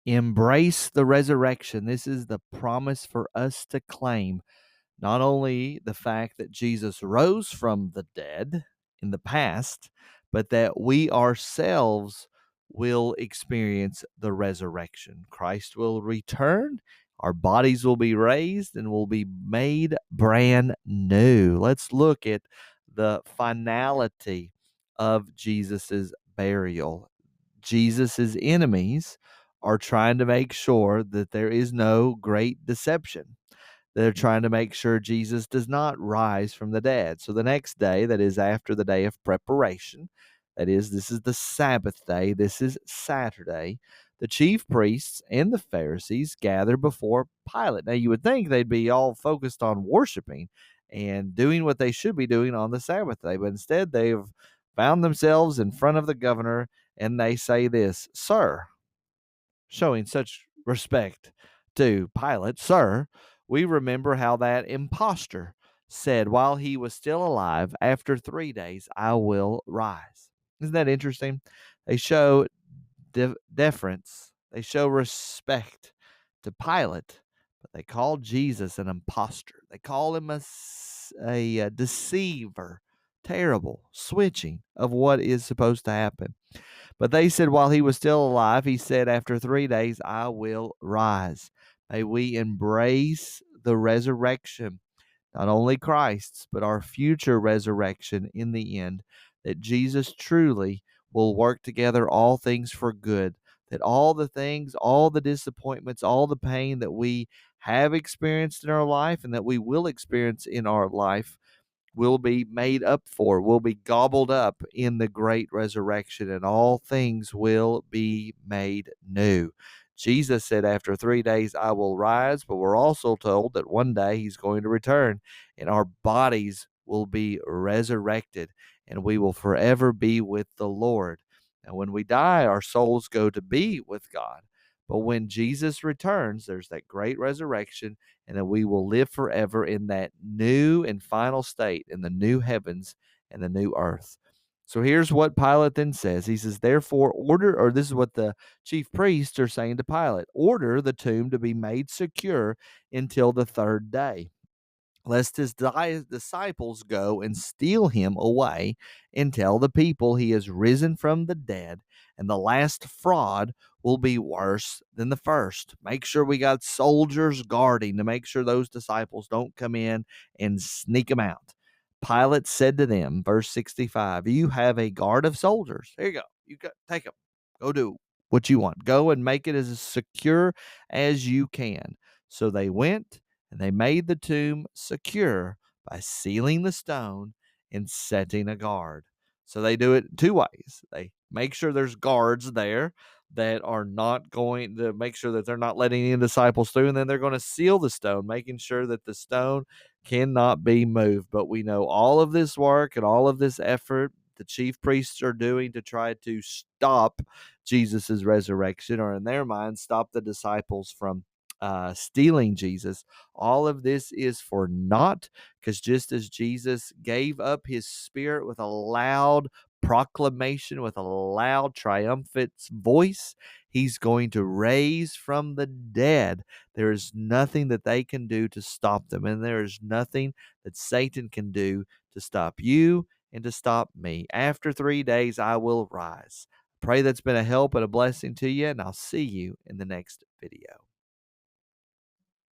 Embrace the resurrection. This is the promise for us to claim not only the fact that Jesus rose from the dead in the past, but that we ourselves will experience the resurrection. Christ will return, our bodies will be raised, and will be made brand new. Let's look at the finality of Jesus's burial. Jesus's enemies are trying to make sure that there is no great deception. They're trying to make sure Jesus does not rise from the dead. So the next day, that is after the day of preparation, that is, this is the Sabbath day, this is Saturday, the chief priests and the Pharisees gather before Pilate. Now, you would think they'd be all focused on worshiping and doing what they should be doing on the Sabbath day, but instead they've found themselves in front of the governor and they say this, "Sir," showing such respect to Pilate, "Sir, we remember how that impostor said while he was still alive, after 3 days I will rise." Isn't that interesting? They show deference, they show respect to Pilate, but they call Jesus an impostor. They call him a deceiver. Terrible switching of what is supposed to happen. But they said while he was still alive, he said, "After 3 days, I will rise." May we embrace the resurrection, not only Christ's, but our future resurrection in the end, that Jesus truly will work together all things for good, that all the things, all the disappointments, all the pain that we have experienced in our life and that we will experience in our life will be made up for, will be gobbled up in the great resurrection, and all things will be made new. Jesus said, "After 3 days, I will rise," but we're also told that one day he's going to return and our bodies will be resurrected and we will forever be with the Lord. And when we die, our souls go to be with God. But when Jesus returns, there's that great resurrection, and that we will live forever in that new and final state, in the new heavens and the new earth. So here's what Pilate then says. He says, "Therefore, order," or this is what the chief priests are saying to Pilate, "order the tomb to be made secure until the third day, lest his disciples go and steal him away and tell the people he has risen from the dead, and the last fraud will be worse than the first." Make sure we got soldiers guarding to make sure those disciples don't come in and sneak them out. Pilate said to them, verse 65, "You have a guard of soldiers. Here you go. Take them. Go do what you want. Go and make it as secure as you can." So they went and they made the tomb secure by sealing the stone and setting a guard. So they do it two ways. They make sure there's guards there that are not going to make sure that they're not letting any disciples through. And then they're going to seal the stone, making sure that the stone cannot be moved. But we know all of this work and all of this effort the chief priests are doing to try to stop Jesus's resurrection, or in their minds, stop the disciples from stealing Jesus. All of this is for naught, because just as Jesus gave up his spirit with a loud proclamation, with a loud triumphant voice, he's going to raise from the dead. There is nothing that they can do to stop them, and there is nothing that Satan can do to stop you and to stop me. After 3 days, I will rise. Pray that's been a help and a blessing to you, and I'll see you in the next video.